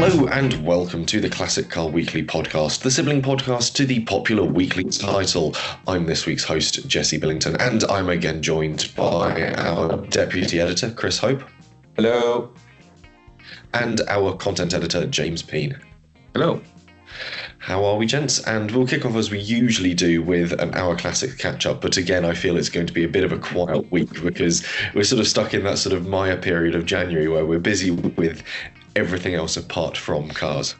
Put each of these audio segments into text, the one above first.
Hello and welcome to the Classic Car Weekly podcast, the sibling podcast to the popular weekly title. I'm this week's host, Jesse Billington, and I'm again joined by our deputy editor, Chris Hope. Hello. And our content editor, James Peen. Hello. How are we, gents? And we'll kick off as we usually do with an Hour Classic catch-up, but again, I feel it's going to be a bit of a quiet week because we're sort of stuck in that sort of Maya period of January where we're busy with everything else apart from cars.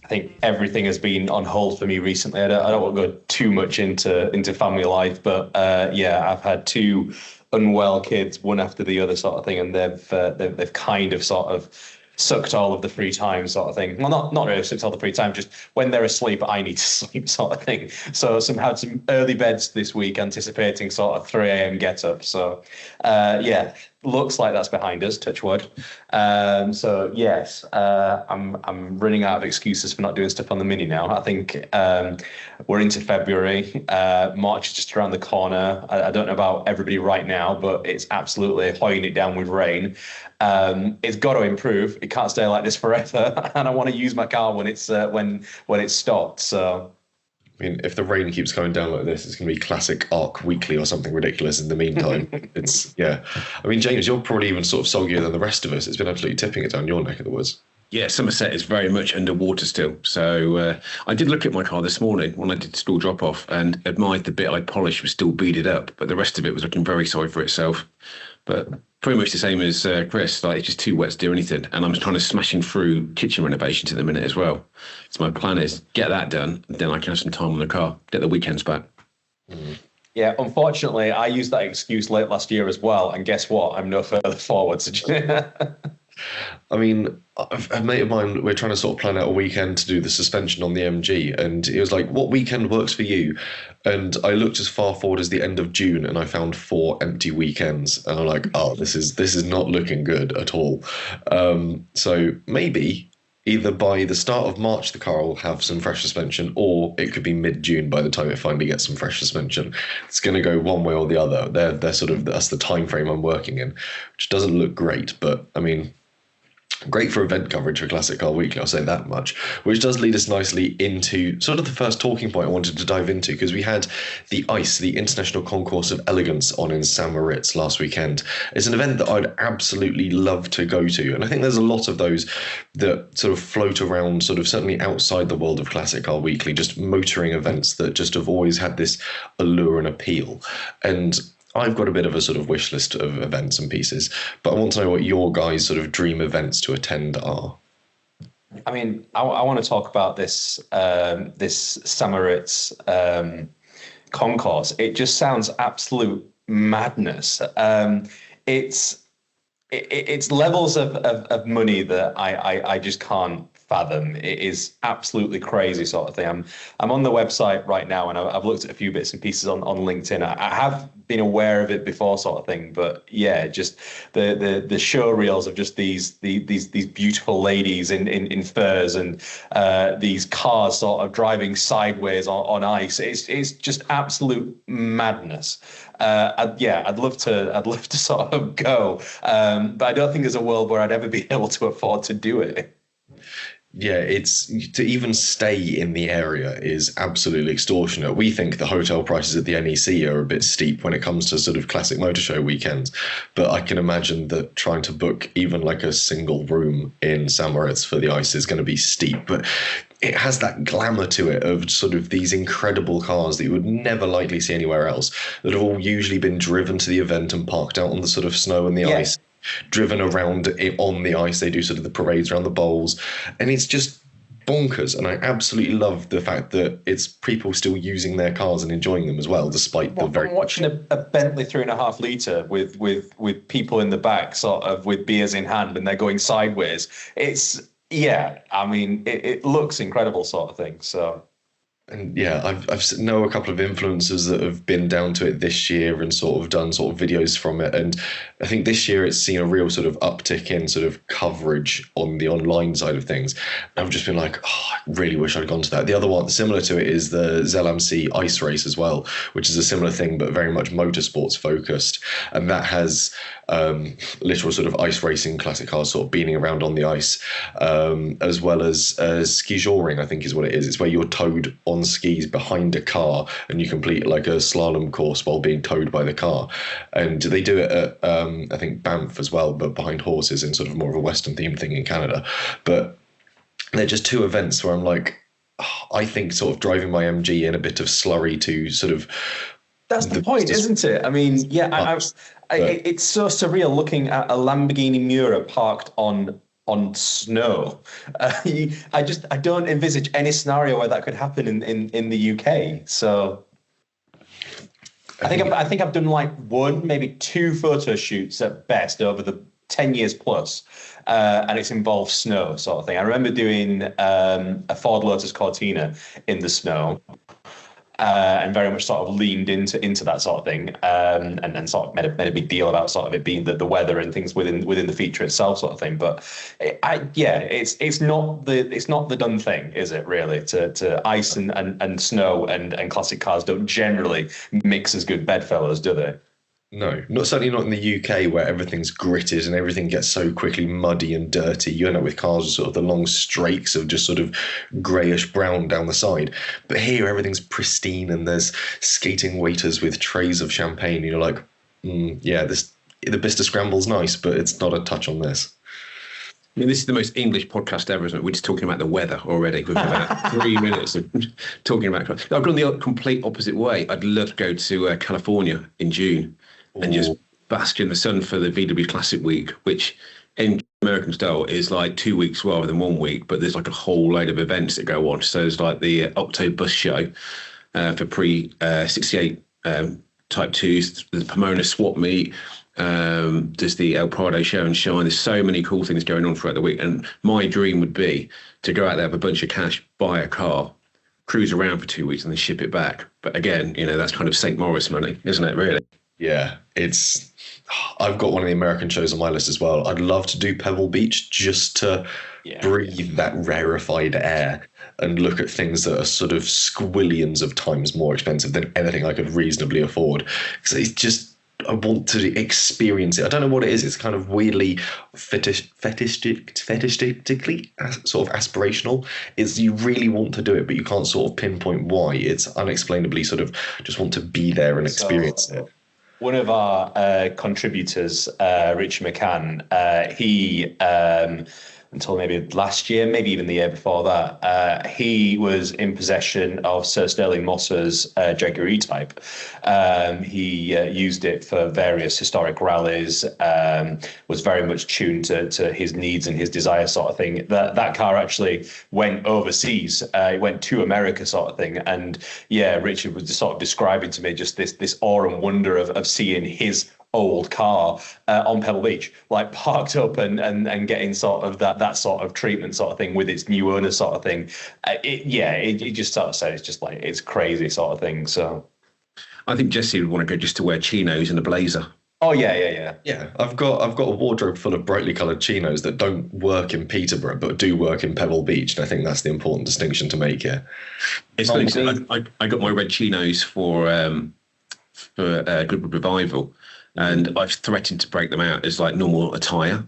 I think everything has been on hold for me recently. I don't want to go too much into family life, but I've had two unwell kids, one after the other sort of thing, and they've kind of sort of sucked all of the free time sort of thing. Well, not really sucked all the free time, just when they're asleep, I need to sleep sort of thing. So had some early beds this week, anticipating sort of 3 a.m. get up. So looks like that's behind us, touch wood. I'm running out of excuses for not doing stuff on the Mini now. I think we're into February. March is just around the corner. I don't know about everybody right now, but it's absolutely hoying it down with rain. It's got to improve. It can't stay like this forever, and I want to use my car when it's when it's stopped. So, I mean, if the rain keeps coming down like this, it's going to be classic ARC Weekly or something ridiculous in the meantime. I mean, James, you're probably even sort of soggier than the rest of us. It's been absolutely tipping it down your neck of the woods. Yeah, Somerset is very much underwater still. So I did look at my car this morning when I did school drop-off and admired the bit I polished was still beaded up, but the rest of it was looking very sorry for itself. But pretty much the same as Chris, like it's just too wet to do anything. And I'm kind of smashing through kitchen renovations at the minute as well. So my plan is get that done, and then I can have some time on the car, get the weekends back. Yeah, unfortunately, I used that excuse late last year as well. And guess what? I'm no further forward. I mean, a mate of mine, we're trying to sort of plan out a weekend to do the suspension on the MG, and it was like, what weekend works for you? And I looked as far forward as the end of June, and I found 4 empty weekends, and I'm like, oh, this is not looking good at all. So maybe either by the start of March, the car will have some fresh suspension, or it could be mid-June by the time it finally gets some fresh suspension. It's going to go one way or the other. They're sort of, that's the time frame I'm working in, which doesn't look great, but I mean, great for event coverage for Classic Car Weekly, I'll say that much, which does lead us nicely into sort of the first talking point I wanted to dive into, because we had the ICE, the International Concourse of Elegance, on in St. Moritz last weekend. It's an event that I'd absolutely love to go to, and I think there's a lot of those that sort of float around, sort of certainly outside the world of Classic Car Weekly, just motoring events that just have always had this allure and appeal. And I've got a bit of a sort of wish list of events and pieces, but I want to know what your guys' sort of dream events to attend are. I mean, I want to talk about this St. Moritz concourse. It just sounds absolute madness. It's levels of money that I just can't fathom. It is absolutely crazy sort of thing. I'm on the website right now, and I've looked at a few bits and pieces on LinkedIn. I have been aware of it before sort of thing, but yeah, just the show reels of just these beautiful ladies in furs and these cars sort of driving sideways on ice. It's just absolute madness. I'd love to sort of go, but I don't think there's a world where I'd ever be able to afford to do it. Yeah, it's to even stay in the area is absolutely extortionate. We think the hotel prices at the NEC are a bit steep when it comes to sort of classic motor show weekends, but I can imagine that trying to book even like a single room in St. Moritz for the ICE is going to be steep. But it has that glamour to it of sort of these incredible cars that you would never likely see anywhere else, that have all usually been driven to the event and parked out on the sort of snow and the ice, driven around it on the ice. They do sort of the parades around the bowls, and it's just bonkers. And I absolutely love the fact that it's people still using their cars and enjoying them as well, despite the very. I'm watching a Bentley 3.5 litre with people in the back, sort of with beers in hand, and they're going sideways. I mean, it looks incredible, sort of thing. So. And yeah, know a couple of influencers that have been down to it this year and sort of done sort of videos from it. And I think this year it's seen a real sort of uptick in sort of coverage on the online side of things. And I've just been like, oh, I really wish I'd gone to that. The other one similar to it is the ZLMC ice race as well, which is a similar thing, but very much motorsports focused. And that has literal sort of ice racing classic cars sort of beating around on the ice, as well as ski joring, I think is what it is. It's where you're towed on skis behind a car and you complete like a slalom course while being towed by the car. And they do it at, I think, Banff as well, but behind horses in sort of more of a Western themed thing in Canada. But they're just two events where I'm like, oh, I think sort of driving my MG in a bit of slurry to sort of That's the point, isn't it? I mean, yeah, it's so surreal looking at a Lamborghini Miura parked on snow. I don't envisage any scenario where that could happen in the UK. So I think I've done like one, maybe two photo shoots at best over the 10 years plus, and it's involved snow sort of thing. I remember doing a Ford Lotus Cortina in the snow, and very much sort of leaned into that sort of thing, and then sort of made a big deal about sort of it being the weather and things within the feature itself, sort of thing. But it's not the done thing, is it? Really, to ice and snow and classic cars don't generally mix as good bedfellows, do they? No, not certainly not in the UK where everything's gritted and everything gets so quickly muddy and dirty. You end up with cars with sort of the long streaks of just sort of greyish brown down the side. But here everything's pristine and there's skating waiters with trays of champagne. You're like, yeah, the Bicester Scramble's nice, but it's not a touch on this. I mean, this is the most English podcast ever, isn't it? We're just talking about the weather already. We've about 3 minutes of talking about. I've gone the complete opposite way. I'd love to go to California in June and just bask in the sun for the VW Classic Week, which in American style is like 2 weeks rather than 1 week, but there's like a whole load of events that go on. So there's like the Octobus show for pre 68 Type 2s, the Pomona swap meet, there's the El Prado show and shine. There's so many cool things going on throughout the week. And my dream would be to go out there with a bunch of cash, buy a car, cruise around for 2 weeks and then ship it back. But again, that's kind of St. Morris money, isn't it, really? Yeah, I've got one of the American shows on my list as well. I'd love to do Pebble Beach just to breathe that rarefied air and look at things that are sort of squillions of times more expensive than anything I could reasonably afford. Because it's just, I want to experience it. I don't know what it is. It's kind of weirdly fetishistically sort of aspirational. It's you really want to do it, but you can't sort of pinpoint why. It's unexplainably sort of just want to be there and experience it. One of our contributors, Richard McCann, he until maybe last year, maybe even the year before that, he was in possession of Sir Stirling Moss's Jaguar E-Type. He used it for various historic rallies, was very much tuned to his needs and his desires, sort of thing. That car actually went overseas. It went to America, sort of thing. And yeah, Richard was just sort of describing to me just this awe and wonder of seeing his old car on Pebble Beach, like parked up and getting sort of that sort of treatment, sort of thing, with its new owner, sort of thing. It just sort of said it's just like it's crazy, sort of thing. So I think Jesse would want to go just to wear chinos and a blazer. Oh yeah. I've got a wardrobe full of brightly coloured chinos that don't work in Peterborough but do work in Pebble Beach, and I think that's the important distinction to make here. It's funny. I got my red chinos for Goodwood Revival, and I've threatened to break them out as like normal attire.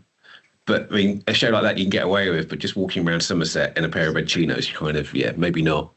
But I mean, a show like that you can get away with, but just walking around Somerset in a pair of red chinos, you kind of, maybe not.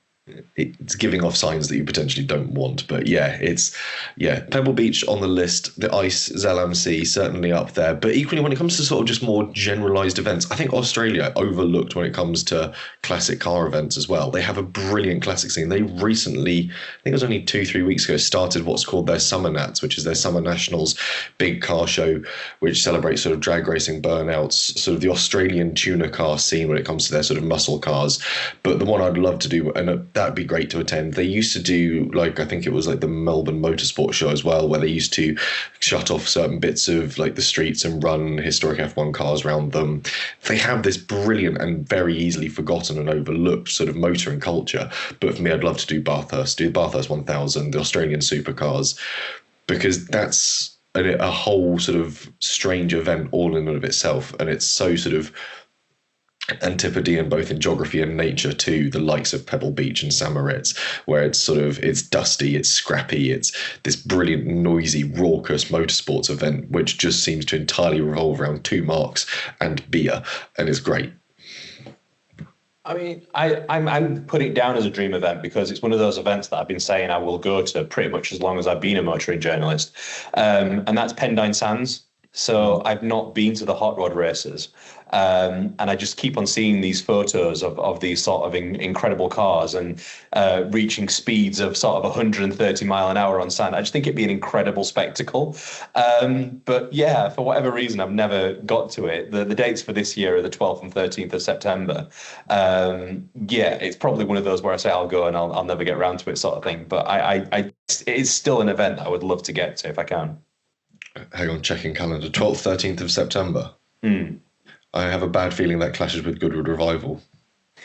It's giving off signs that you potentially don't want. But Pebble Beach on the list, the Ice ZLMC certainly up there. But equally, when it comes to sort of just more generalized events, I think Australia overlooked when it comes to classic car events as well. They have a brilliant classic scene. They recently, I think it was only 2-3 weeks ago, started what's called their Summer Nats, which is their Summer Nationals big car show, which celebrates sort of drag racing burnouts, sort of the Australian tuner car scene when it comes to their sort of muscle cars. But the one I'd love to do, and that'd be great to attend. They used to do, like, I think it was like the Melbourne Motorsport Show as well, where they used to shut off certain bits of like the streets and run historic F1 cars around them. They have this brilliant and very easily forgotten and overlooked sort of motoring culture. But for me, I'd love to do Bathurst, do Bathurst 1000, the Australian supercars, because that's a whole sort of strange event all in and of itself. And it's so sort of antipodean both in geography and nature to the likes of Pebble Beach and St Moritz, where it's dusty, it's scrappy, it's this brilliant, noisy, raucous motorsports event which just seems to entirely revolve around two marks and beer, and is great. I mean, I'm putting it down as a dream event because it's one of those events that I've been saying I will go to pretty much as long as I've been a motoring journalist, and that's Pendine Sands. So I've not been to the hot rod races, and I just keep on seeing these photos of these sort of incredible cars and reaching speeds of sort of 130 mile an hour on sand. I just think it'd be an incredible spectacle. But yeah, for whatever reason, I've never got to it. The dates for this year are the 12th and 13th of September. Yeah, it's probably one of those where I say I'll go and I'll never get around to it sort of thing. But it's still an event that I would love to get to if I can. Hang on, checking calendar. 12th, 13th of September. I have a bad feeling that clashes with Goodwood Revival.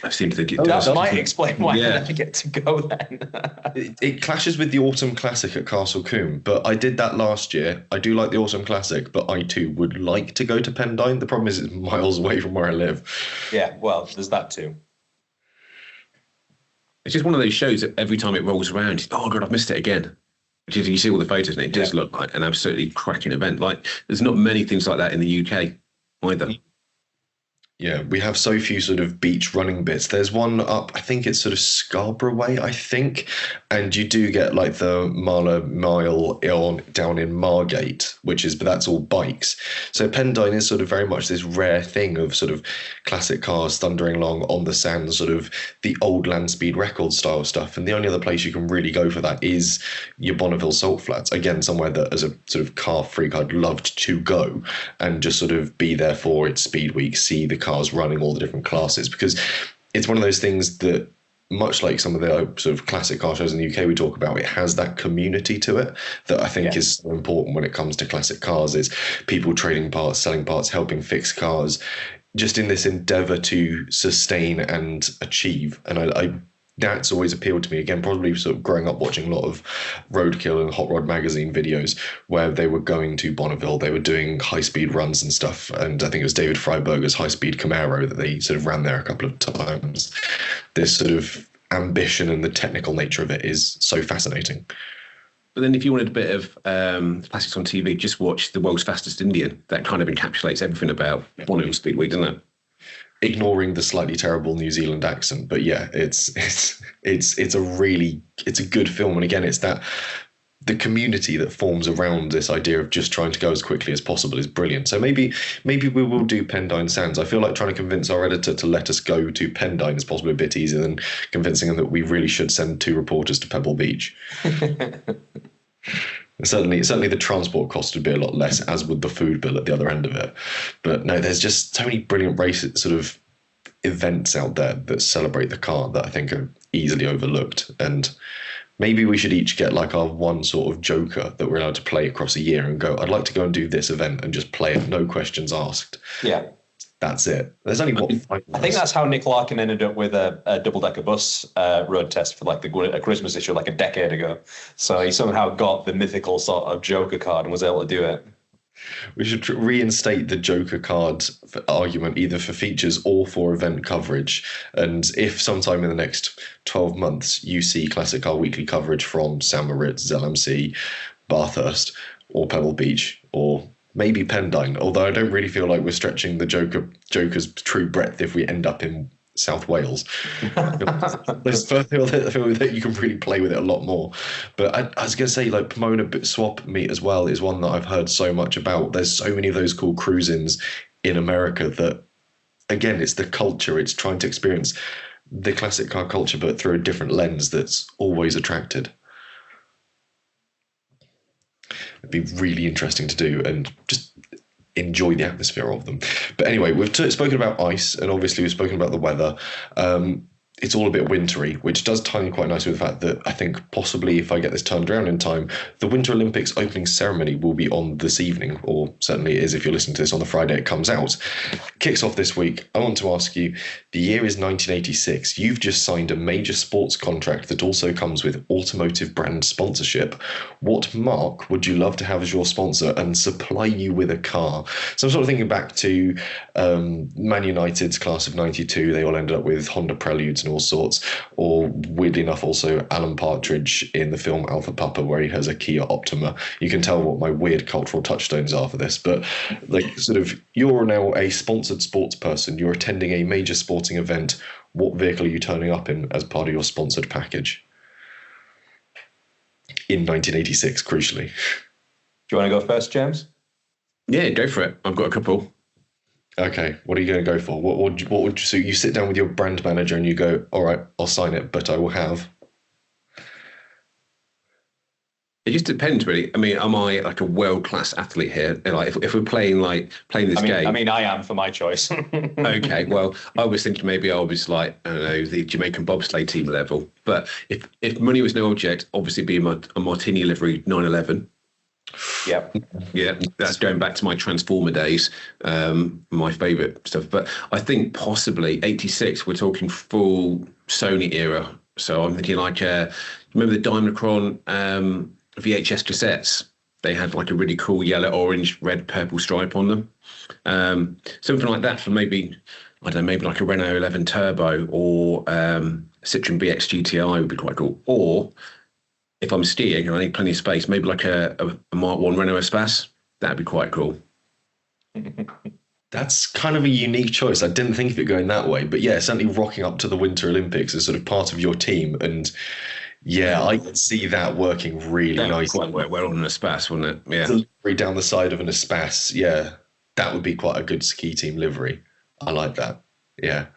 I seem to think it does. That might explain why I never get to go then. It clashes with the Autumn Classic at Castle Combe, but I did that last year. I do like the Autumn Classic, but I too would like to go to Pendine. The problem is it's miles away from where I live. Yeah, well, there's that too. It's just one of those shows that every time it rolls around, oh God, I've missed it again. You see all the photos and it does look like an absolutely cracking event. Like there's not many things like that in the UK either. Yeah, we have so few sort of beach running bits. There's one up, I think it's sort of Scarborough way, I think. And you do get like the Marlow Mile down in Margate, but that's all bikes. So Pendine is sort of very much this rare thing of sort of classic cars thundering along on the sand, sort of the old land speed record style stuff. And the only other place you can really go for that is your Bonneville Salt Flats. Again, somewhere that as a sort of car freak, I'd loved to go and just sort of be there for its speed week, see the cars running all the different classes, because it's one of those things that, much like some of the sort of classic car shows in the UK we talk about, it has that community to it that I think is so important when it comes to classic cars, is people trading parts, selling parts, helping fix cars, just in this endeavor to sustain and achieve. And I that's always appealed to me, again, probably sort of growing up watching a lot of Roadkill and Hot Rod magazine videos where they were going to Bonneville, they were doing high-speed runs and stuff, and I think it was David Freiberger's high-speed Camaro that they sort of ran there a couple of times. This sort of ambition and the technical nature of it is so fascinating. But then if you wanted a bit of classics on TV, just watch The World's Fastest Indian. That kind of encapsulates everything about Bonneville Speedway, doesn't it? Ignoring the slightly terrible New Zealand accent, but yeah, it's a good film, and again, it's that the community that forms around this idea of just trying to go as quickly as possible is brilliant. So maybe we will do Pendine Sands. I feel like trying to convince our editor to let us go to Pendine is possibly a bit easier than convincing them that we really should send 2 reporters to Pebble Beach. Certainly the transport cost would be a lot less, as would the food bill at the other end of it. But no, there's just so many brilliant sort of events out there that celebrate the car that I think are easily overlooked. And maybe we should each get like our one sort of joker that we're allowed to play across a year and go, I'd like to go and do this event and just play it, no questions asked. Yeah. That's it. There's only I think that's how Nick Larkin ended up with a double-decker bus road test for like a Christmas issue like a decade ago. So he somehow got the mythical sort of Joker card and was able to do it. We should reinstate the Joker card argument either for features or for event coverage. And if sometime in the next 12 months you see Classic Car Weekly coverage from St Moritz, LMC, Bathurst, or Pebble Beach, or maybe Pendine, although I don't really feel like we're stretching the Joker's true breadth if we end up in South Wales. There's I feel that you can really play with it a lot more. But I was going to say, like, Pomona Swap Meet as well is one that I've heard so much about. There's so many of those cool cruise-ins in America that, again, it's the culture. It's trying to experience the classic car culture, but through a different lens that's always attracted. It'd be really interesting to do and just enjoy the atmosphere of them. But anyway, we've spoken about ice, and obviously we've spoken about the weather. it's all a bit wintry, which does tie in quite nicely with the fact that I think possibly if I get this turned around in time, the Winter Olympics opening ceremony will be on this evening, or certainly it is if you're listening to this on the Friday it comes out. Kicks off this week. I want to ask you, the year is 1986. You've just signed a major sports contract that also comes with automotive brand sponsorship. What marque would you love to have as your sponsor and supply you with a car? So I'm sort of thinking back to Man United's class of 92. They all ended up with Honda Preludes and all sorts, or weirdly enough also Alan Partridge in the film Alpha Papa where he has a Kia Optima. You can tell what my weird cultural touchstones are for this, but like sort of you're now a sponsored sports person, you're attending a major sporting event. What vehicle are you turning up in as part of your sponsored package in 1986, crucially? Do you want to go first, James? Yeah, go for it. I've got a couple. Okay, what are you going to go for? What would you, so you sit down with your brand manager and you go, all right, I'll sign it, but I will have. It just depends, really. I mean, am I like a world-class athlete here? Like, if we're playing this game. I mean, I am for my choice. Okay, well, I was thinking maybe I was like, I don't know, the Jamaican bobsleigh team level. But if money was no object, obviously be a Martini livery 911. Yep. Yeah, that's going back to my Transformer days, my favourite stuff. But I think possibly 86, we're talking full Sony era. So I'm thinking like, remember the Dynachron VHS cassettes? They had like a really cool yellow, orange, red, purple stripe on them. Something like that for maybe, I don't know, maybe like a Renault 11 Turbo or Citroen BX GTI would be quite cool. Or if I'm skiing and I need plenty of space, maybe like a Mark 1 Renault Espace. That'd be quite cool. That's kind of a unique choice. I didn't think of it going that way, but yeah, certainly rocking up to the Winter Olympics as sort of part of your team. And yeah, I can see that working really nicely. Quite work well on an Espace, wouldn't it? Yeah. Delivery down the side of an Espace. Yeah, that would be quite a good ski team livery. I like that. Yeah.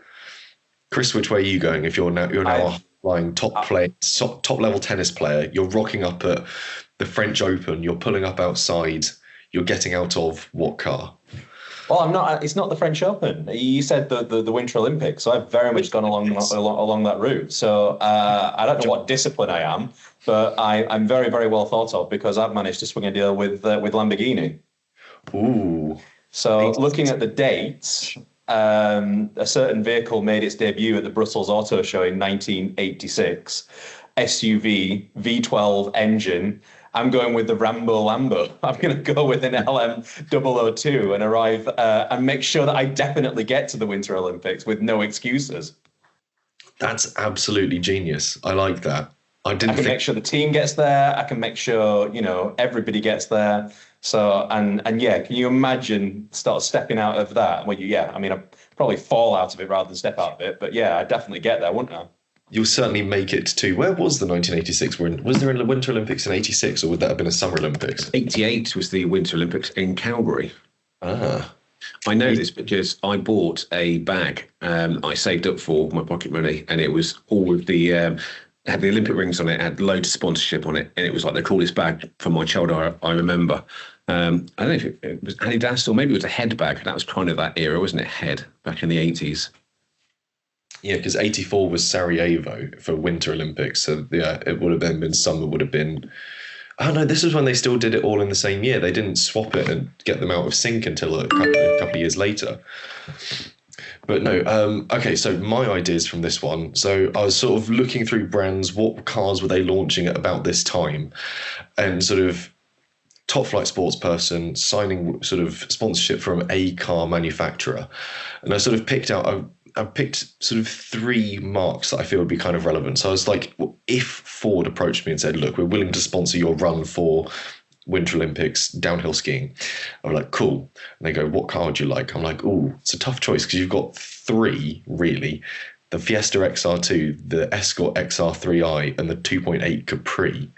Chris, which way are you going? If you're now a flying top level tennis player, you're rocking up at the French Open, you're pulling up outside, you're getting out of what car? Well, I'm not. It's not the French Open. You said the Winter Olympics, so I've very much gone along that route. So I don't know what discipline I am, but I'm very, very well thought of because I've managed to swing a deal with Lamborghini. Ooh. So looking at the dates, a certain vehicle made its debut at the Brussels Auto Show in 1986. SUV, V12 engine. I'm going with the Rambo Lambo. I'm going to go with an LM002 and arrive and make sure that I definitely get to the Winter Olympics with no excuses. That's absolutely genius. I like that. I can make sure the team gets there. I can make sure, everybody gets there. So, and yeah, can you imagine start stepping out of that? Well, I'd probably fall out of it rather than step out of it. But yeah, I'd definitely get there, wouldn't I? You'll certainly make it to, where was the 1986? Was there a Winter Olympics in 86 or would that have been a Summer Olympics? 88 was the Winter Olympics in Calgary. Ah. I know this because I bought a bag I saved up for my pocket money and it was all of the, had the Olympic rings on it, had loads of sponsorship on it, and it was like the coolest bag from my childhood I remember. I don't know if it was Adidas or maybe it was a Head bag. That was kind of that era, wasn't it? Head, back in the 80s. Yeah, because 84 was Sarajevo for Winter Olympics. So yeah, it would have then been summer, would have been... Oh no, this was when they still did it all in the same year. They didn't swap it and get them out of sync until a couple of years later. But no, okay, so my ideas from this one. So I was sort of looking through brands, what cars were they launching at about this time? And sort of top flight sports person signing sort of sponsorship from a car manufacturer. And I sort of picked sort of three marks that I feel would be kind of relevant. So I was like, well, if Ford approached me and said, look, we're willing to sponsor your run for Winter Olympics downhill skiing, I'm like, cool. And they go, what car would you like? I'm like, oh, it's a tough choice because you've got three, really. The Fiesta XR2, the Escort XR3i, and the 2.8 Capri.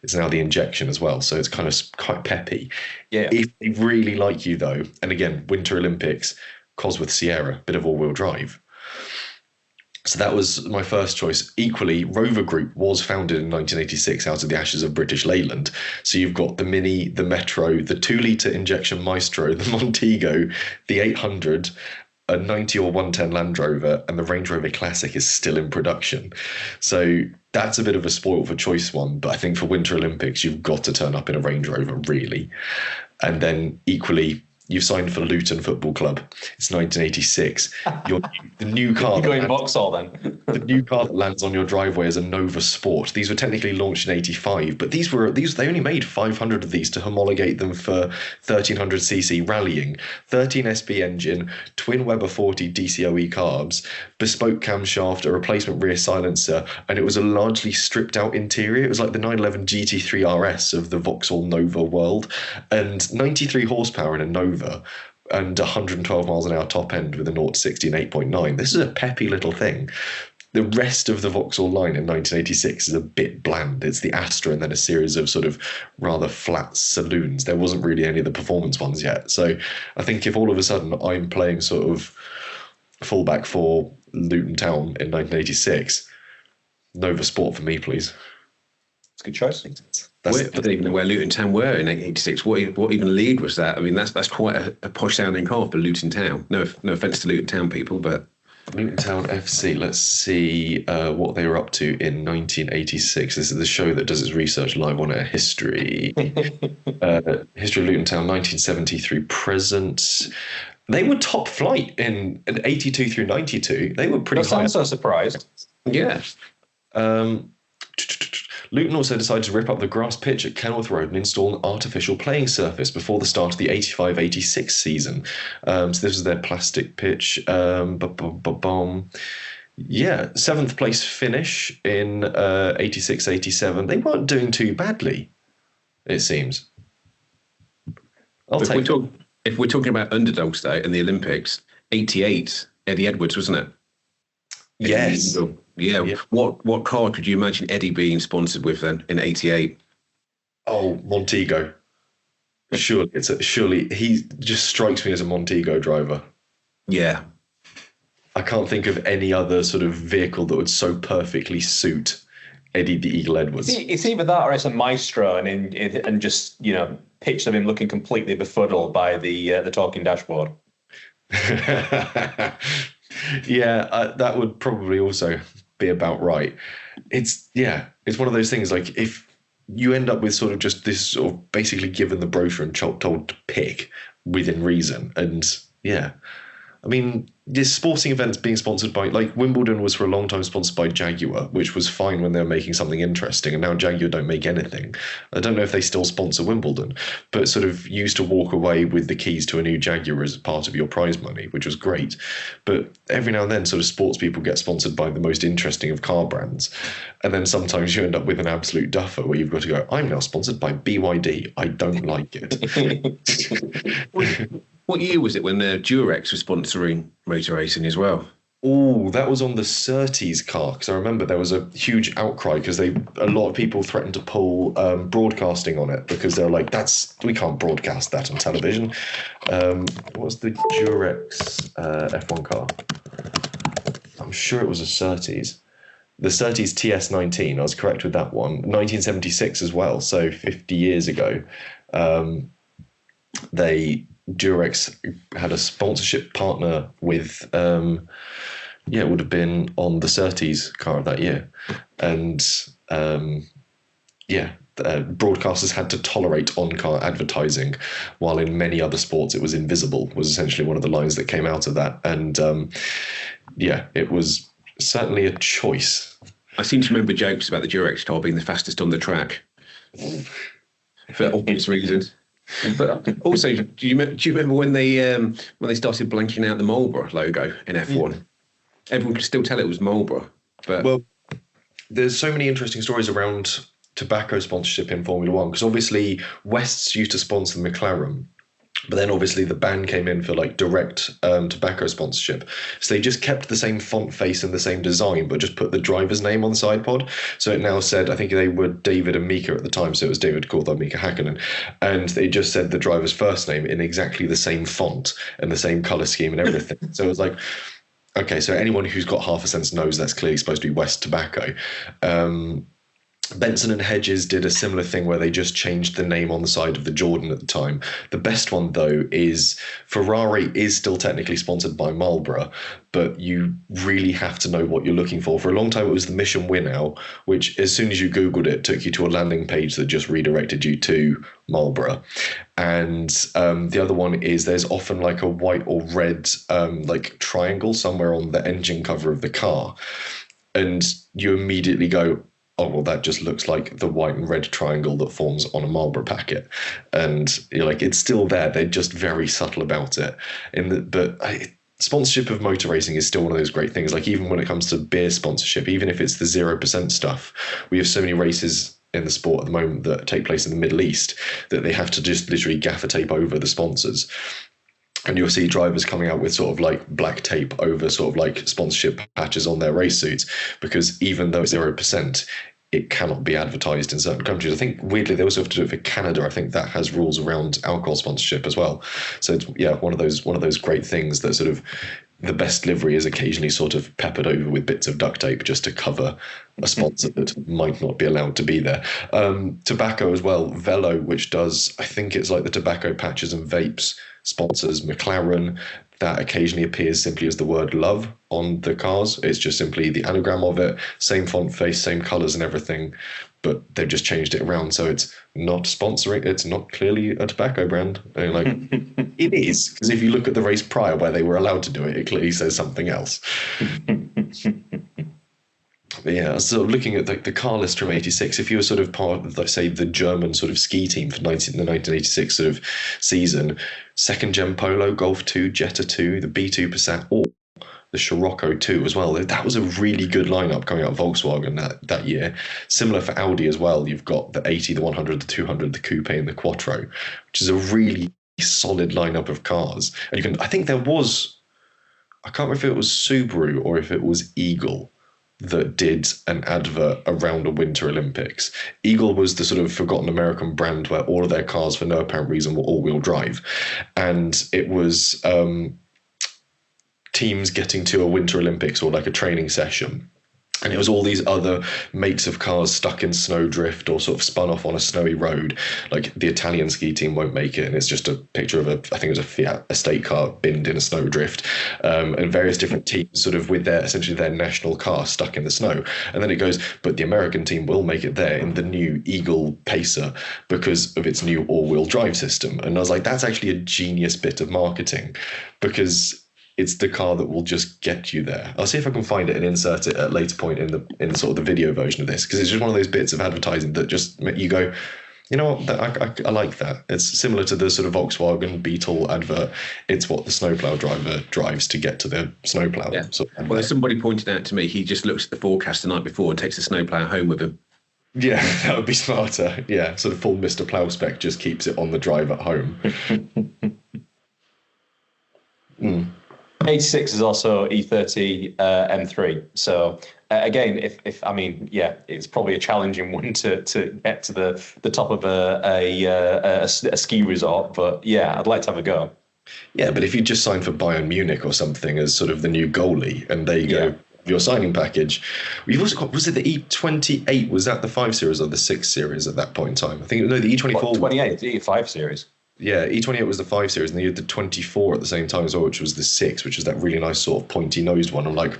It's now the injection as well, so it's kind of quite peppy. Yeah. If they really like you, though, and again, Winter Olympics, Cosworth Sierra, bit of all-wheel drive. So that was my first choice. Equally, Rover Group was founded in 1986 out of the ashes of British Leyland. So you've got the Mini, the Metro, the 2-litre injection Maestro, the Montego, the 800, a 90 or 110 Land Rover, and the Range Rover Classic is still in production. So that's a bit of a spoil for choice one. But I think for Winter Olympics, you've got to turn up in a Range Rover, really. And then equally, you've signed for Luton Football Club. It's 1986. The new car. You're going Vauxhall then. The new car that lands on your driveway is a Nova Sport. These were technically launched in '85, but they only made 500 of these to homologate them for 1300cc rallying. 13 SB engine, twin Weber 40 DCOE carbs, bespoke camshaft, a replacement rear silencer, and it was a largely stripped out interior. It was like the 911 GT3 RS of the Vauxhall Nova world, and 93 horsepower in a Nova and 112 miles an hour top end with a 0 to 60 and 8.9. This is a peppy little thing. The rest of the Vauxhall line in 1986 is a bit bland. It's the Astra and then a series of sort of rather flat saloons. There wasn't really any of the performance ones yet. So I think if all of a sudden I'm playing sort of fullback for Luton Town in 1986, Nova Sport for me, please. It's a good choice. I don't even know where Luton Town were in 1986. What even league was that? I mean, that's quite a posh sounding car for Luton Town. No offence to Luton Town people, but Luton Town FC. Let's see what they were up to in 1986. This is the show that does its research live on air. History of Luton Town, 1973 present. They were top flight in 82 through 92. They were pretty high. I'm so surprised. yeah. Luton also decided to rip up the grass pitch at Kenilworth Road and install an artificial playing surface before the start of the 85-86 season. So this was their plastic pitch. Yeah, 7th place finish in 86-87. They weren't doing too badly, it seems. If we're talking about underdogs, though, in the Olympics, 88, Eddie Edwards, wasn't it? Yes. Yeah. What car could you imagine Eddie being sponsored with then in '88? Oh, Montego. Surely he just strikes me as a Montego driver. Yeah. I can't think of any other sort of vehicle that would so perfectly suit Eddie the Eagle Edwards. It's either that or it's a Maestro, and just picture of him looking completely befuddled by the talking dashboard. Yeah, that would probably also be about right. It's one of those things, like if you end up with sort of just this sort of basically given the brochure and told to pick within reason. And yeah, I mean, this sporting events being sponsored by, like Wimbledon was for a long time sponsored by Jaguar, which was fine when they were making something interesting, and now Jaguar don't make anything. I don't know if they still sponsor Wimbledon, but sort of used to walk away with the keys to a new Jaguar as part of your prize money, which was great. But every now and then sort of sports people get sponsored by the most interesting of car brands, and then sometimes you end up with an absolute duffer where you've got to go, I'm now sponsored by BYD. I don't like it. What year was it when Durex was sponsoring motor racing as well? Oh, that was on the Surtees car, because I remember there was a huge outcry because a lot of people threatened to pull broadcasting on it because they're like, we can't broadcast that on television. What was the Durex F1 car? I'm sure it was a Surtees. The Surtees TS19, I was correct with that one. 1976 as well, so 50 years ago. Durex had a sponsorship partner with, it would have been on the Surtees car of that year. And, broadcasters had to tolerate on-car advertising, while in many other sports it was invisible, was essentially one of the lines that came out of that. And, it was certainly a choice. I seem to remember jokes about the Durex car being the fastest on the track for obvious reasons. But also, do you remember when they started blanking out the Marlboro logo in F1? Yeah. Everyone could still tell it was Marlboro. But well, there's so many interesting stories around tobacco sponsorship in Formula One, because obviously West's used to sponsor the McLaren, but then obviously the ban came in for like direct tobacco sponsorship. So they just kept the same font face and the same design, but just put the driver's name on the side pod. So it now said, I think they were David and Mika at the time, so it was David Coulthard, Mika Hakkinen, and they just said the driver's first name in exactly the same font and the same colour scheme and everything. So it was like, okay, so anyone who's got half a sense knows that's clearly supposed to be West Tobacco. Benson and Hedges did a similar thing where they just changed the name on the side of the Jordan at the time. The best one, though, is Ferrari is still technically sponsored by Marlboro, but you really have to know what you're looking for. For a long time, it was the Mission Winnow, which as soon as you Googled it, took you to a landing page that just redirected you to Marlboro. And the other one is there's often like a white or red like triangle somewhere on the engine cover of the car. And you immediately go, oh, well, that just looks like the white and red triangle that forms on a Marlboro packet. And you're like, it's still there. They're just very subtle about it. Sponsorship of motor racing is still one of those great things. Like even when it comes to beer sponsorship, even if it's the 0% stuff, we have so many races in the sport at the moment that take place in the Middle East that they have to just literally gaffer tape over the sponsors. And you'll see drivers coming out with sort of like black tape over sort of like sponsorship patches on their race suits, because even though it's 0%, it cannot be advertised in certain countries. I think weirdly they also have to do it for Canada. I think that has rules around alcohol sponsorship as well. So it's, yeah, one of those great things that sort of the best livery is occasionally sort of peppered over with bits of duct tape just to cover a sponsor that might not be allowed to be there. Tobacco as well, Velo, which does, I think it's like the tobacco patches and vapes, sponsors McLaren. That occasionally appears simply as the word love on the cars. It's just simply the anagram of it, same font face, same colors and everything, but they've just changed it around. So it's not sponsoring, it's not clearly a tobacco brand. And like, it is, because if you look at the race prior where they were allowed to do it, it clearly says something else. But yeah, so looking at the car list from '86, if you were sort of part of, let's say, the German sort of ski team for the 1986 sort of season, second gen Polo, Golf 2, Jetta 2, the B2 Passat, or the Scirocco 2 as well. That was a really good lineup coming out of Volkswagen that year. Similar for Audi as well. You've got the 80, the 100, the 200, the Coupe, and the Quattro, which is a really solid lineup of cars. And you can, I think there was, I can't remember if it was Subaru or if it was Eagle that did an advert around a Winter Olympics. Eagle was the sort of forgotten American brand where all of their cars, for no apparent reason, were all-wheel drive. And it was teams getting to a Winter Olympics or like a training session. And it was all these other mates of cars stuck in snowdrift or sort of spun off on a snowy road. Like the Italian ski team won't make it, and it's just a picture of I think it was a Fiat estate car binned in a snowdrift, and various different teams sort of with essentially their national car stuck in the snow. And then it goes, but the American team will make it there in the new Eagle Pacer because of its new all-wheel drive system. And I was like, that's actually a genius bit of marketing, because it's the car that will just get you there. I'll see if I can find it and insert it at a later point in sort of the video version of this, because it's just one of those bits of advertising that just make you go, you know what, I like that. It's similar to the sort of Volkswagen Beetle advert. It's what the snowplow driver drives to get to the snowplow. Yeah. Well, as somebody pointed out to me, he just looks at the forecast the night before and takes the snowplow home with him. Yeah, that would be smarter. Yeah, sort of full Mr. Plow spec just keeps it on the drive at home. 86 is also E30 M3. So again, if I mean, yeah, it's probably a challenging one to get to the top of a ski resort. But yeah, I'd like to have a go. Yeah, but if you just signed for Bayern Munich or something as sort of the new goalie, and there you go, your signing package. You've also got, was it the E28? Was that the 5 Series or the 6 Series at that point in time? I think, no, the E24. What, 28, the E5 Series. Yeah, E28 was the 5 Series, and then you had the 24 at the same time as well, which was the 6, which was that really nice sort of pointy-nosed one. I'm like,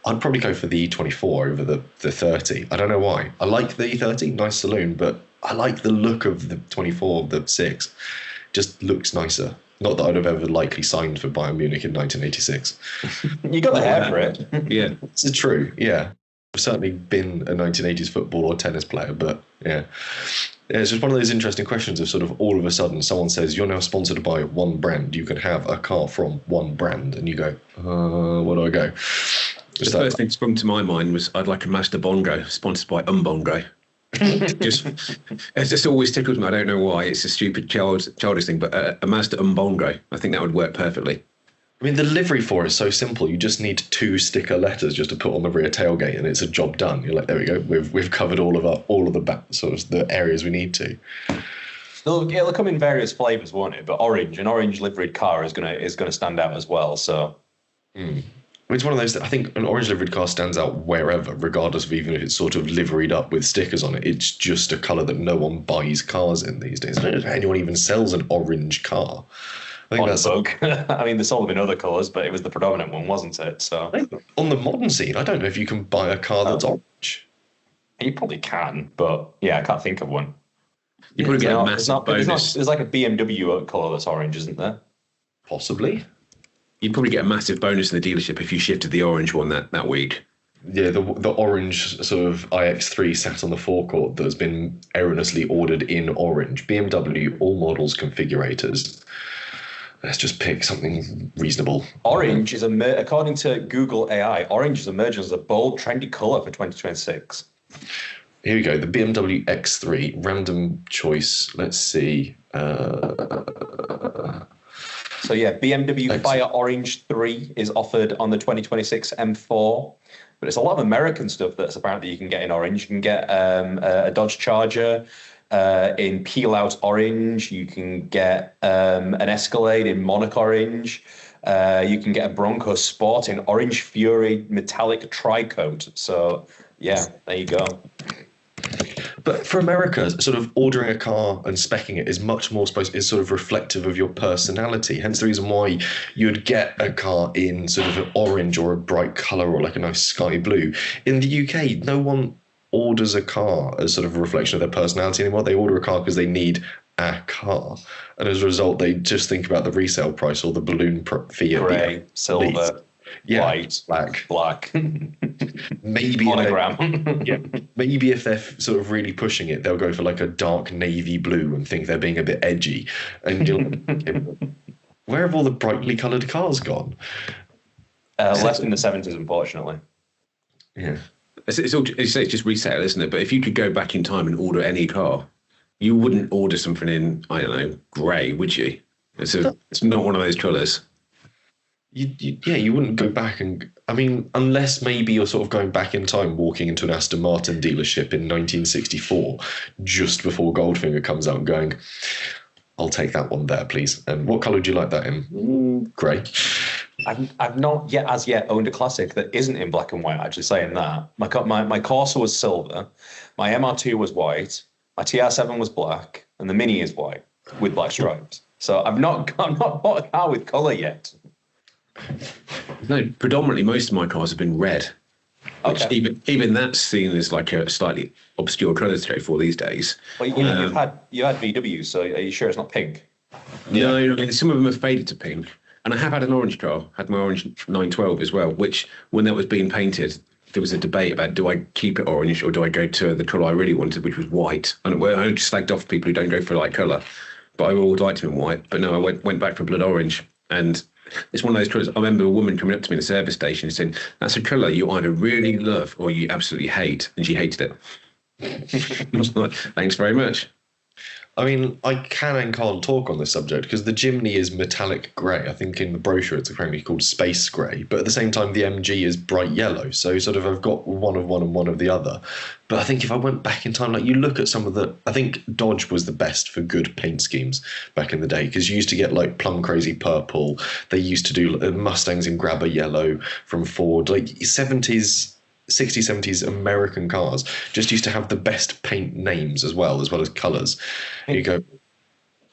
I'd probably go for the E24 over the 30. I don't know why. I like the E30, nice saloon, but I like the look of the 24, the 6. Just looks nicer. Not that I'd have ever likely signed for Bayern Munich in 1986. You got the hair for it. Yeah. It's true, yeah. I've certainly been a 1980s football or tennis player, but yeah. It's just one of those interesting questions of sort of all of a sudden someone says, you're now sponsored by one brand. You can have a car from one brand. And you go, where do I go? The first thing that sprung to my mind was I'd like a Mazda Bongo sponsored by Umbongo. It's just always tickled me. I don't know why. It's a stupid childish thing, but a Mazda Umbongo, I think that would work perfectly. I mean, the livery for it is so simple. You just need 2 sticker letters just to put on the rear tailgate, and it's a job done. You're like, there we go. We've covered all of the back, sort of the areas we need to. It'll come in various flavors, won't it? But an orange liveried car is gonna stand out as well. So, It's one of those that I think an orange liveried car stands out wherever, regardless of even if it's sort of liveried up with stickers on it. It's just a colour that no one buys cars in these days. I don't know if anyone even sells an orange car. I think On that's book. I mean, there's all been other colours, but it was the predominant one, wasn't it? So on the modern scene. I don't know if you can buy a car that's orange. you probably can, but yeah, I can't think of one. You probably get a There's massive bonus. there's like a BMW colour that's orange, isn't there? Possibly. You'd probably get a massive bonus in the dealership if you shifted the orange one that week. Yeah, the orange sort of iX3 sat on the forecourt that's been erroneously ordered in orange. BMW, all models, configurators. Let's just pick something reasonable. Orange is according to Google AI, orange is emerging as a bold, trendy colour for 2026. Here we go. The BMW X3, random choice. Let's see. So yeah, BMW Fire Orange 3 is offered on the 2026 M4. But it's a lot of American stuff that's apparently you can get in orange. You can get a Dodge Charger in peel out orange. You can get an Escalade in Monarch orange. You can get a Bronco Sport in Orange Fury metallic tri-coat. So yeah, there you go. But for America, sort of ordering a car and speccing it is much more is sort of reflective of your personality. Hence the reason why you'd get a car in sort of an orange or a bright colour or like a nice sky blue. In the UK, no one orders a car as sort of a reflection of their personality anymore. They order a car because they need a car. And as a result, they just think about the resale price or the balloon fee. Grey, silver, white, black. Maybe monogram. Yeah, maybe if they're sort of really pushing it, they'll go for like a dark navy blue and think they're being a bit edgy. And where have all the brightly coloured cars gone? Left in the 70s, unfortunately. Yeah, It's all, you say it's just resale, isn't it? But if you could go back in time and order any car, you wouldn't order something in, I don't know, grey, would you? It's not one of those colours. You wouldn't go back and, I mean, unless maybe you're sort of going back in time, walking into an Aston Martin dealership in 1964, just before Goldfinger comes out and going, I'll take that one there, please. And what colour would you like that in? Grey. I've not as yet owned a classic that isn't in black and white. Actually, saying that, my Corsa was silver, my MR2 was white, my TR7 was black, and the Mini is white with black stripes. So I've not bought a car with colour yet. No, predominantly most of my cars have been red. Which even that's seen as like a slightly obscure colour to go for these days. Well, you've had VW, so are you sure it's not pink? No, I mean, some of them have faded to pink. And I have had an orange car, had my orange 912 as well, which when that was being painted, there was a debate about do I keep it orange or do I go to the colour I really wanted, which was white. And I just slagged off people who don't go for light colour. But I always liked them in white. But no, I went back for blood orange. And it's one of those colours. I remember a woman coming up to me in the service station and saying, that's a colour you either really love or you absolutely hate. And she hated it. I was like, thanks very much. I mean, I can and can't talk on this subject because the Jimny is metallic grey. I think in the brochure it's apparently called space grey. But at the same time, the MG is bright yellow. So sort of I've got one of one and one of the other. But I think if I went back in time, like you look at some of the, I think Dodge was the best for good paint schemes back in the day because you used to get like plum crazy purple. They used to do Mustangs in grabber yellow from Ford, like 70s. 60s, 70s American cars just used to have the best paint names as well as colours. Here you go.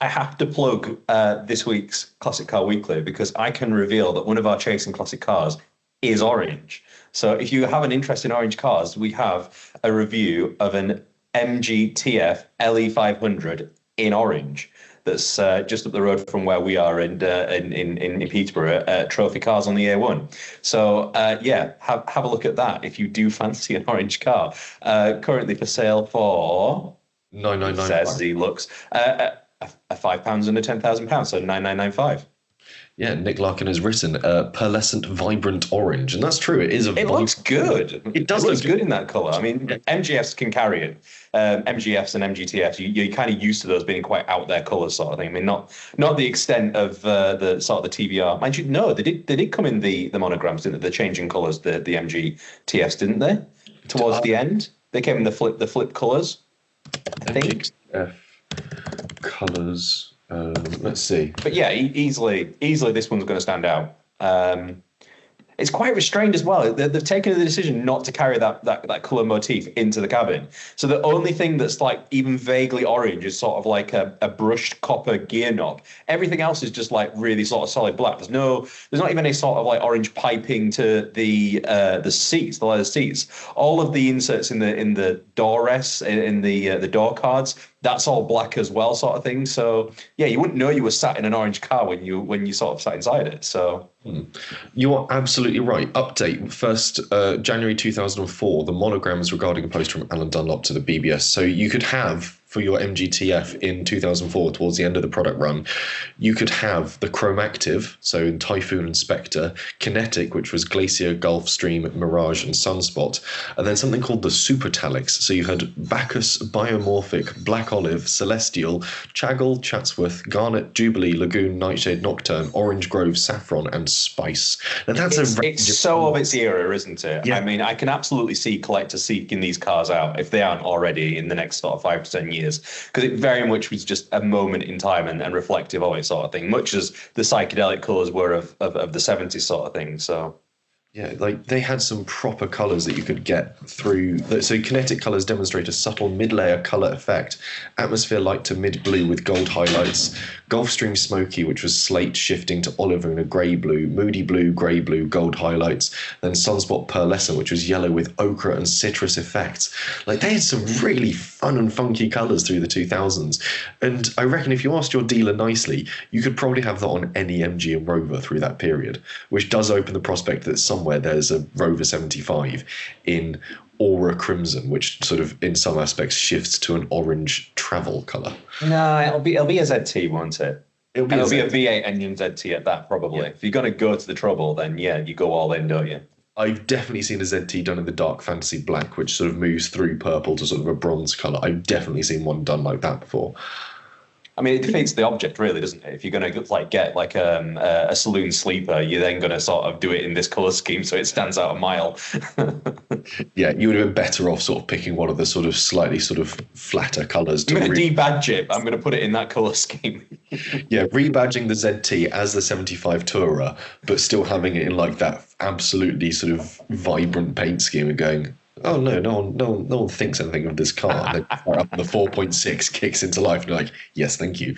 I have to plug this week's Classic Car Weekly because I can reveal that one of our chasing classic cars is orange. So if you have an interest in orange cars, we have a review of an MG TF LE500 in orange. That's just up the road from where we are in Peterborough, Trophy Cars on the A1. So yeah, have a look at that if you do fancy an orange car. Currently for sale for £9,995. Says he looks a £5 under £10,000, so £9,995. Yeah, Nick Larkin has written pearlescent, vibrant orange, and that's true. It is a. It looks good. It does look good in that colour. I mean, MGFs can carry it. MGFs and MGTFs, you're kind of used to those being quite out there colours, sort of thing. I mean, not the extent of the sort of the TVR. Mind you, no, they did come in the monograms, didn't they? The changing colours, the MGTFs, didn't they? Towards the end, they came in the flip colours. I think. MGF colours. Let's see. But yeah, easily this one's going to stand out. It's quite restrained as well. They've taken the decision not to carry that color motif into the cabin. So the only thing that's like even vaguely orange is sort of like a brushed copper gear knob. Everything else is just like really sort of solid black. There's not even any sort of like orange piping to the seats, the leather seats. All of the inserts in the door rests, in the door cards, that's all black as well, sort of thing. So yeah, you wouldn't know you were sat in an orange car when you sort of sat inside it. So you are absolutely right. Update 1st January 2004. The monograms regarding a post from Alan Dunlop to the BBS. So you could have for your MGTF in 2004, towards the end of the product run, you could have the Chromactive, so in Typhoon and Spectre, Kinetic, which was Glacier, Gulfstream, Mirage, and Sunspot, and then something called the Supertalics. So you had Bacchus, Biomorphic, Black Olive, Celestial, Chagall, Chatsworth, Garnet, Jubilee, Lagoon, Nightshade, Nocturne, Orange Grove, Saffron, and Spice. And that's it's so of its era, isn't it? Yeah. I mean, I can absolutely see collectors seeking these cars out if they aren't already in the next sort of 5 to 10 years, because it very much was just a moment in time and reflective of it, sort of thing, much as the psychedelic colours were of the 70s, sort of thing. So yeah, like they had some proper colours that you could get through. So kinetic colours demonstrate a subtle mid-layer colour effect. Atmosphere light to mid-blue with gold highlights. Gulfstream Smoky, which was slate shifting to olive and a grey blue. Moody blue, grey blue, gold highlights. Then Sunspot Pearlescent, which was yellow with ochre and citrus effects. Like they had some really fun and funky colours through the 2000s. And I reckon if you asked your dealer nicely, you could probably have that on any MG and Rover through that period, which does open the prospect that somewhere there's a Rover 75 in Aura Crimson, which sort of in some aspects shifts to an orange travel colour. no, it'll be a ZT, won't it? It'll It'll be a V8 engine ZT at that, probably. Yeah. If you're going to go to the trouble, then yeah, you go all in, don't you? I've definitely seen a ZT done in the dark fantasy black, which sort of moves through purple to sort of a bronze colour. I've definitely seen one done like that before. I mean, it defeats the object, really, doesn't it? If you're going to like get like a saloon sleeper, you're then going to sort of do it in this colour scheme so it stands out a mile. Yeah, you would have been better off sort of picking one of the sort of slightly sort of flatter colours. I'm going to debadge it. I'm going to put it in that colour scheme. Yeah, rebadging the ZT as the 75 Tourer, but still having it in like that absolutely sort of vibrant paint scheme and going, oh no one thinks anything of this car. And then fire up the 4.6 kicks into life and you're like, yes, thank you.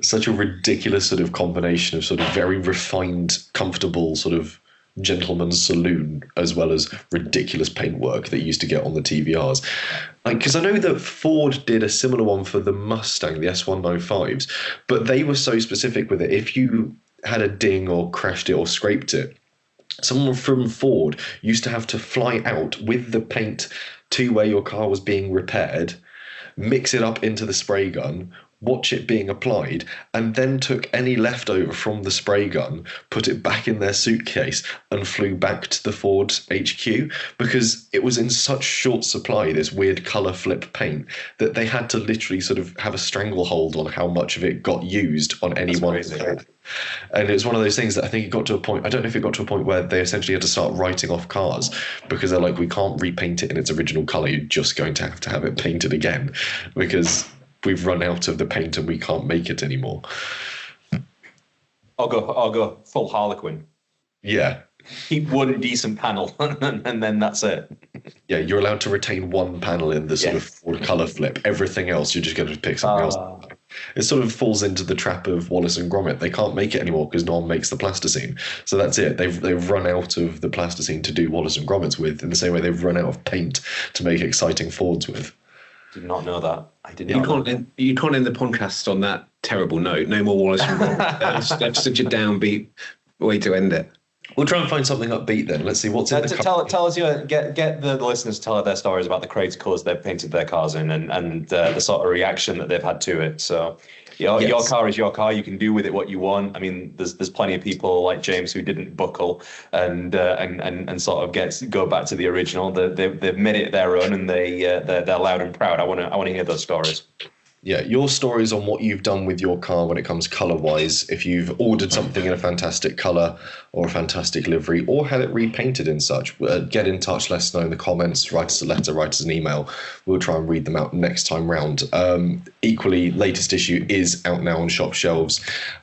Such a ridiculous sort of combination of sort of very refined, comfortable sort of gentleman's saloon as well as ridiculous paintwork that you used to get on the TVRs. Because I know that Ford did a similar one for the Mustang, the S195s, but they were so specific with it. If you had a ding or crashed it or scraped it, someone from Ford used to have to fly out with the paint to where your car was being repaired, mix it up into the spray gun, watch it being applied, and then took any leftover from the spray gun, put it back in their suitcase, and flew back to the Ford HQ, because it was in such short supply, this weird colour flip paint, that they had to literally sort of have a stranglehold on how much of it got used on any one car. And it was one of those things that I think it got to a point, I don't know if it got to a point where they essentially had to start writing off cars because they're like, we can't repaint it in its original colour, you're just going to have it painted again because we've run out of the paint and we can't make it anymore. I'll go full Harlequin. Yeah. Keep one decent panel and then that's it. Yeah, you're allowed to retain one panel in the sort of Ford colour flip. Everything else, you're just going to pick something else. It sort of falls into the trap of Wallace and Gromit. They can't make it anymore because no one makes the plasticine. So that's it. They've run out of the plasticine to do Wallace and Gromits with, in the same way they've run out of paint to make exciting Fords with. Did not know that. I did not. You can't end the podcast on that terrible note. No more Wallace and Gromit. That's such a downbeat way to end it. We'll try and find something upbeat then. Let's see what's in the tell us get the listeners to tell their stories about the crazy colours they've painted their cars in and the sort of reaction that they've had to it. So your car is your car. You can do with it what you want. I mean, there's plenty of people like James who didn't buckle and sort of go back to the original. They've made it their own and they're loud and proud. I want to hear those stories. Yeah, your stories on what you've done with your car when it comes colour-wise, if you've ordered something in a fantastic colour or a fantastic livery or had it repainted in such, get in touch, let us know in the comments, write us a letter, write us an email. We'll try and read them out next time round. Equally, latest issue is out now on shop shelves.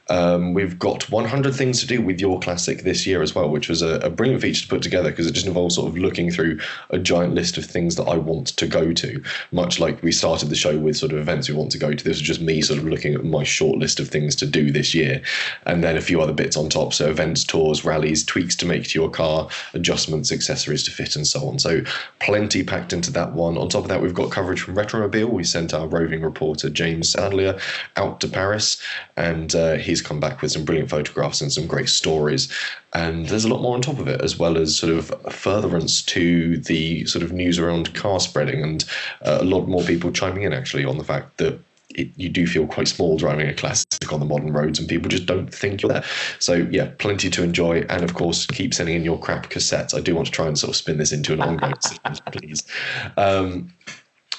We've got 100 things to do with your classic this year as well, which was a brilliant feature to put together because it just involves sort of looking through a giant list of things that I want to go to, much like we started the show with sort of events we want to go to. This was just me sort of looking at my short list of things to do this year, and then a few other bits on top. So events, tours, rallies, tweaks to make to your car, adjustments, accessories to fit, and so on. So plenty packed into that one. On top of that, we've got coverage from Retromobile. We sent our roving reporter James Sadlier out to Paris, and he's come back with some brilliant photographs and some great stories. And there's a lot more on top of it, as well as sort of furtherance to the sort of news around car spreading, and a lot more people chiming in actually on the fact that you do feel quite small driving a classic on the modern roads, and people just don't think you're there. So yeah, plenty to enjoy, and of course keep sending in your crap cassettes. I do want to try and sort of spin this into an ongoing series, please.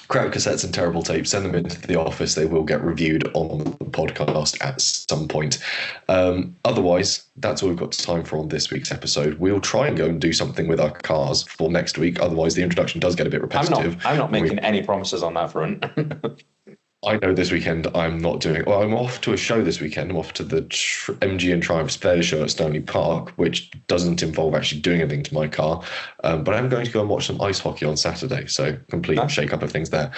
Crap cassettes and terrible tapes, send them into the office. They will get reviewed on the podcast at some point. Otherwise, that's all we've got time for on this week's episode. We'll try and go and do something with our cars for next week. Otherwise, the introduction does get a bit repetitive. I'm not making any promises on that front. I know this weekend I'm not doing. Well, I'm off to a show this weekend. I'm off to the MG and Triumph Spare show at Stanley Park, which doesn't involve actually doing anything to my car. But I'm going to go and watch some ice hockey on Saturday, so complete shake-up of things there.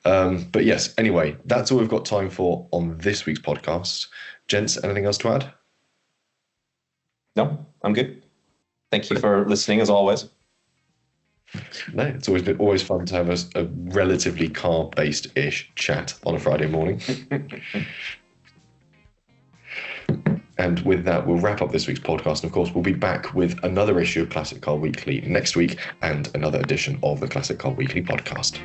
But yes, anyway, that's all we've got time for on this week's podcast. Gents, anything else to add? No, I'm good. Thank you for listening, as always. No, it's always fun to have a relatively car-based-ish chat on a Friday morning. And with that, we'll wrap up this week's podcast. And of course, we'll be back with another issue of Classic Car Weekly next week and another edition of the Classic Car Weekly podcast.